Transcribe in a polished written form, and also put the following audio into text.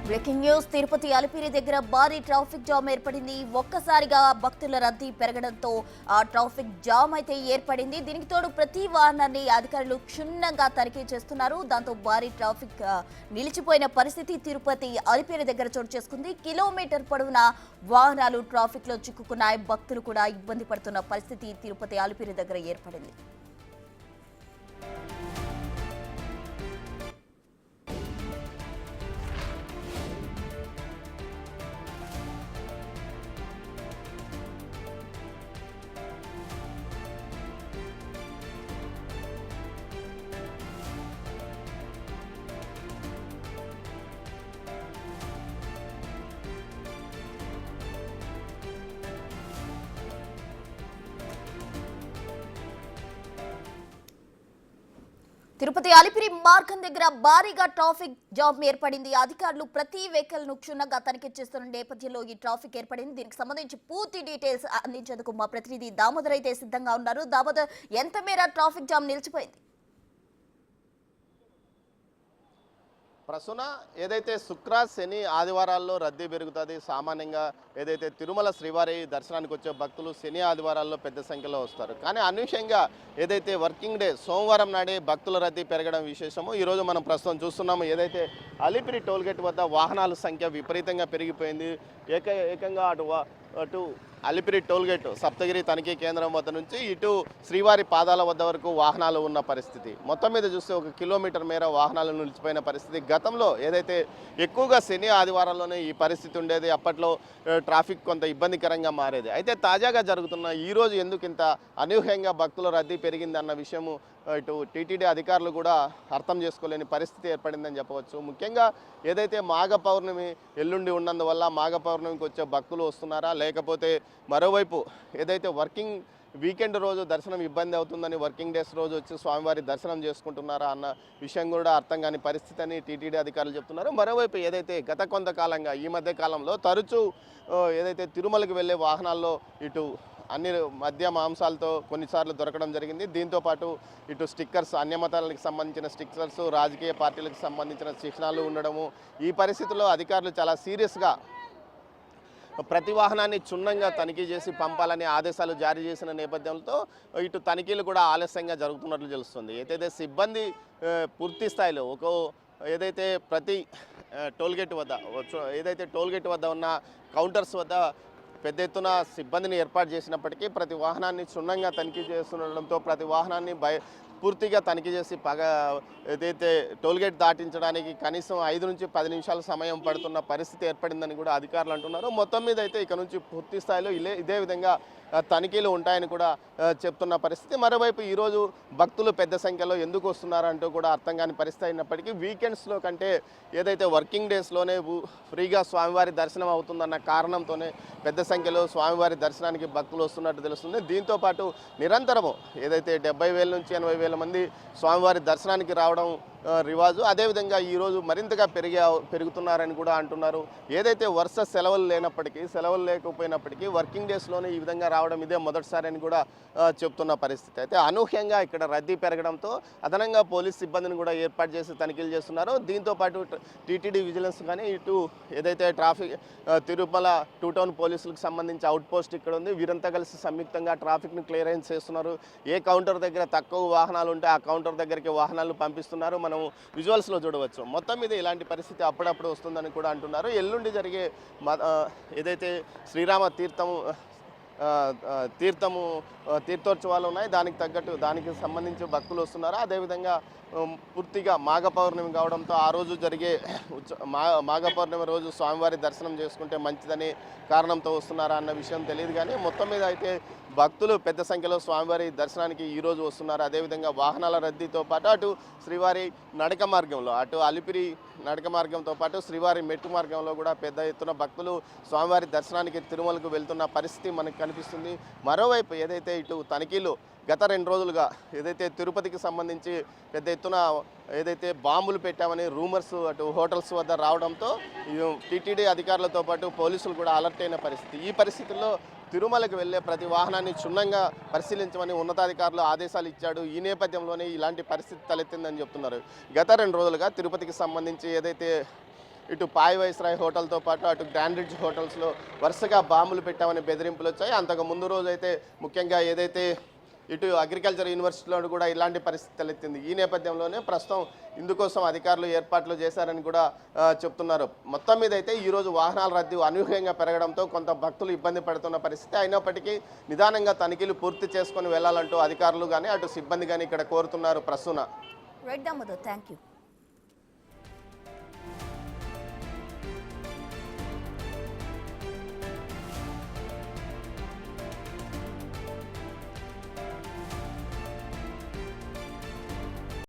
Breaking news Tirupati Alipiri దగ్గర భారీ traffic jam ఏర్పడింది. ఒక్కసారిగా భక్తుల రద్దీ పెరగడంతో ఆ ట్రాఫిక్ జామ్ అయితే ఏర్పడింది. దీనికి తోడు ప్రతి వాహనాన్ని అధికారులు క్షుణ్ణంగా తనిఖీ చేస్తున్నారు. దాంతో భారీ ట్రాఫిక్ నిలిచిపోయిన పరిస్థితి తిరుపతి అలిపిరి దగ్గర చోటు చేసుకుంది. కిలోమీటర్ పొడవునా వాహనాలు ట్రాఫిక్ లో చిక్కుకున్నాయి. భక్తులు కూడా ఇబ్బంది పడుతున్న పరిస్థితి తిరుపతి అలిపిరి దగ్గర ఏర్పడింది. తిరుపతి అలిపిరి మార్గం దగ్గర భారీగా ట్రాఫిక్ జామ్ ఏర్పడింది. అధికారులు ప్రతి వెహికల్ ను క్షుణ్ణంగా తనిఖీ చేస్తున్న నేపథ్యంలో ఈ ట్రాఫిక్ ఏర్పడింది. దీనికి సంబంధించి పూర్తి డీటెయిల్స్ అందించేందుకు మా ప్రతినిధి దామోదర్ అయితే సిద్ధంగా ఉన్నారు. దామోదర్, ఎంత మేర ట్రాఫిక్ జామ్ నిలిచిపోయింది? ప్రస్తున ఏదైతే శుక్ర శని ఆదివారాల్లో రద్దీ పెరుగుతుంది. సామాన్యంగా ఏదైతే తిరుమల శ్రీవారి దర్శనానికి వచ్చే భక్తులు శని ఆదివారాల్లో పెద్ద సంఖ్యలో వస్తారు. కానీ అనూహ్యంగా ఏదైతే వర్కింగ్ డే సోమవారం నాడే భక్తుల రద్దీ పెరగడం విశేషము. ఈరోజు మనం ప్రస్తుతం చూస్తున్నాము. ఏదైతే అలిపిరి టోల్గేట్ వద్ద వాహనాల సంఖ్య విపరీతంగా పెరిగిపోయింది. ఏకంగా అటు అలిపిరి టోల్గేట్ సప్తగిరి తనిఖీ కేంద్రం వద్ద నుంచి ఇటు శ్రీవారి పాదాల వద్ద వరకు వాహనాలు ఉన్న పరిస్థితి. మొత్తం మీద చూస్తే 1 కిలోమీటర్ మేర వాహనాలు నిలిచిపోయిన పరిస్థితి. గతంలో ఏదైతే ఎక్కువగా శని ఆదివారాల్లోనే ఈ పరిస్థితి ఉండేది. అప్పట్లో ట్రాఫిక్ కొంత ఇబ్బందికరంగా మారేది. అయితే తాజాగా జరుగుతున్న ఈరోజు ఎందుకు ఇంత అనూహ్యంగా భక్తుల రద్దీ పెరిగింది అన్న విషయము ఇటు టీటీడీ అధికారులు కూడా అర్థం చేసుకోలేని పరిస్థితి ఏర్పడిందని చెప్పవచ్చు. ముఖ్యంగా ఏదైతే మాఘ పౌర్ణమి ఎల్లుండి ఉన్నందువల్ల మాఘ పౌర్ణమికి వచ్చే భక్తులు వస్తున్నారా, లేకపోతే మరోవైపు ఏదైతే వర్కింగ్ వీకెండ్ రోజు దర్శనం ఇబ్బంది అవుతుందని వర్కింగ్ డేస్ రోజు వచ్చి స్వామివారి దర్శనం చేసుకుంటున్నారా అన్న విషయం కూడా అర్థం కాని పరిస్థితి అని టీటీడీ అధికారులు చెప్తున్నారు. మరోవైపు ఏదైతే గత కొంతకాలంగా ఈ మధ్య కాలంలో తరచూ ఏదైతే తిరుమలకి వెళ్ళే వాహనాల్లో ఇటు అన్ని మద్య మాంసాలతో కొన్నిసార్లు దొరకడం జరిగింది. దీంతోపాటు ఇటు స్టిక్కర్స్, అన్యమతాలకు సంబంధించిన స్టిక్కర్స్, రాజకీయ పార్టీలకు సంబంధించిన చిహ్నాలు ఉండడము, ఈ పరిస్థితుల్లో అధికారులు చాలా సీరియస్గా ప్రతి వాహనాన్ని క్షుణ్ణంగా తనిఖీ చేసి పంపాలని ఆదేశాలు జారీ చేసిన నేపథ్యంతో ఇటు తనిఖీలు కూడా ఆలస్యంగా జరుగుతున్నట్లు తెలుస్తుంది. ఏదైతే సిబ్బంది పూర్తి స్థాయిలో ఏదైతే ప్రతి టోల్గేట్ వద్ద ఉన్న కౌంటర్స్ వద్ద పెద్ద ఎత్తున సిబ్బందిని ఏర్పాటు చేసినప్పటికీ ప్రతి వాహనాన్ని క్షుణ్ణంగా తనిఖీ చేస్తుండడంతో ప్రతి వాహనాన్ని పూర్తిగా తనిఖీ చేసి ఏదైతే టోల్గేట్ దాటించడానికి కనీసం 5 నుంచి 10 నిమిషాల సమయం పడుతున్న పరిస్థితి ఏర్పడిందని కూడా అధికారులు అంటున్నారు. మొత్తం మీద అయితే ఇక నుంచి పూర్తి స్థాయిలో ఇదే విధంగా తనిఖీలు ఉంటాయని కూడా చెప్తున్న పరిస్థితి. మరోవైపు ఈరోజు భక్తులు పెద్ద సంఖ్యలో ఎందుకు వస్తున్నారంటూ కూడా అర్థం కాని పరిస్థితి అయినప్పటికీ వీకెండ్స్లో కంటే ఏదైతే వర్కింగ్ డేస్లోనే ఫ్రీగా స్వామివారి దర్శనం అవుతుందన్న కారణంతోనే పెద్ద సంఖ్యలో స్వామివారి దర్శనానికి భక్తులు వస్తున్నట్టు తెలుస్తుంది. దీంతోపాటు నిరంతరము ఏదైతే 70,000 నుంచి 80,000 మంది స్వామివారి దర్శనానికి రావడం రివాజు. అదేవిధంగా ఈరోజు మరింతగా పెరుగుతున్నారని కూడా అంటున్నారు. ఏదైతే వరుస సెలవులు లేకపోయినప్పటికీ వర్కింగ్ డేస్లోనే ఈ విధంగా రావడం ఇదే మొదటిసారి అని కూడా చెప్తున్న పరిస్థితి. అయితే అనూహ్యంగా ఇక్కడ రద్దీ పెరగడంతో అదనంగా పోలీస్ సిబ్బందిని కూడా ఏర్పాటు చేసి తనిఖీలు చేస్తున్నారు. దీంతోపాటు టీటీడీ విజిలెన్స్ కానీ ఇటు ఏదైతే ట్రాఫిక్ తిరుమల 2 టౌన్ పోలీసులకు సంబంధించి అవుట్ పోస్ట్ ఇక్కడ ఉంది. వీరంతా కలిసి సంయుక్తంగా ట్రాఫిక్ను క్లియరెన్స్ చేస్తున్నారు. ఏ కౌంటర్ దగ్గర తక్కువ వాహనాలు ఉంటే ఆ కౌంటర్ దగ్గరికి వాహనాలు పంపిస్తున్నారు. మనం విజువల్స్లో చూడవచ్చు. మొత్తం మీద ఇలాంటి పరిస్థితి అప్పుడప్పుడు వస్తుందని కూడా అంటున్నారు. ఎల్లుండి జరిగే ఏదైతే శ్రీరామ తీర్థోత్సవాలు ఉన్నాయి, దానికి సంబంధించి భక్తులు వస్తున్నారు. అదేవిధంగా పూర్తిగా మాఘ పౌర్ణమి కావడంతో ఆ రోజు జరిగే మాఘ పౌర్ణమి రోజు స్వామివారి దర్శనం చేసుకుంటే మంచిదని కారణంతో వస్తున్నారా అన్న విషయం తెలియదు. కానీ మొత్తం మీద అయితే భక్తులు పెద్ద సంఖ్యలో స్వామివారి దర్శనానికి ఈరోజు వస్తున్నారు. అదేవిధంగా వాహనాల రద్దీతో పాటు అటు శ్రీవారి నడక మార్గంలో, అటు అలిపిరి నడక మార్గంతో పాటు శ్రీవారి మెట్టు మార్గంలో కూడా పెద్ద ఎత్తున భక్తులు స్వామివారి దర్శనానికి తిరుమలకు వెళ్తున్న పరిస్థితి మనకు కనిపిస్తుంది. మరోవైపు ఏదైతే ఇటు తనిఖీలు గత 2 రోజులుగా ఏదైతే తిరుపతికి సంబంధించి పెద్ద ఎత్తున ఏదైతే బాంబులు పెట్టామని రూమర్స్ అటు హోటల్స్ వద్ద రావడంతో టీటీడీ అధికారులతో పాటు పోలీసులు కూడా అలర్ట్ అయిన పరిస్థితి. ఈ పరిస్థితుల్లో తిరుమలకు వెళ్లే ప్రతి వాహనాన్ని క్షుణ్ణంగా పరిశీలించమని ఉన్నతాధికారులు ఆదేశాలు ఇచ్చాడు. ఈ నేపథ్యంలోనే ఇలాంటి పరిస్థితి తలెత్తిందని చెప్తున్నారు. గత 2 రోజులుగా తిరుపతికి సంబంధించి ఏదైతే ఇటు పాయ్ వైస్రాయ్ హోటల్తో పాటు అటు గ్రాండ్ రిడ్జ్ హోటల్స్లో వరుసగా బాంబులు పెట్టామని బెదిరింపులు వచ్చాయి. అంతకు ముందు రోజు అయితే ముఖ్యంగా ఏదైతే ఇటు అగ్రికల్చర్ యూనివర్సిటీలో కూడా ఇలాంటి పరిస్థితి తలెత్తింది. ఈ నేపథ్యంలోనే ప్రస్తుతం ఇందుకోసం అధికారులు ఏర్పాట్లు చేశారని కూడా చెప్తున్నారు. మొత్తం మీద అయితే ఈరోజు వాహనాల రద్దీ అనూహ్యంగా పెరగడంతో కొంత భక్తులు ఇబ్బంది పడుతున్న పరిస్థితి. అయినప్పటికీ నిదానంగా తనిఖీలు పూర్తి చేసుకొని వెళ్లాలంటూ అధికారులు కానీ అటు సిబ్బంది కానీ ఇక్కడ కోరుతున్నారు. Prasuna. Right Damodar, thank you.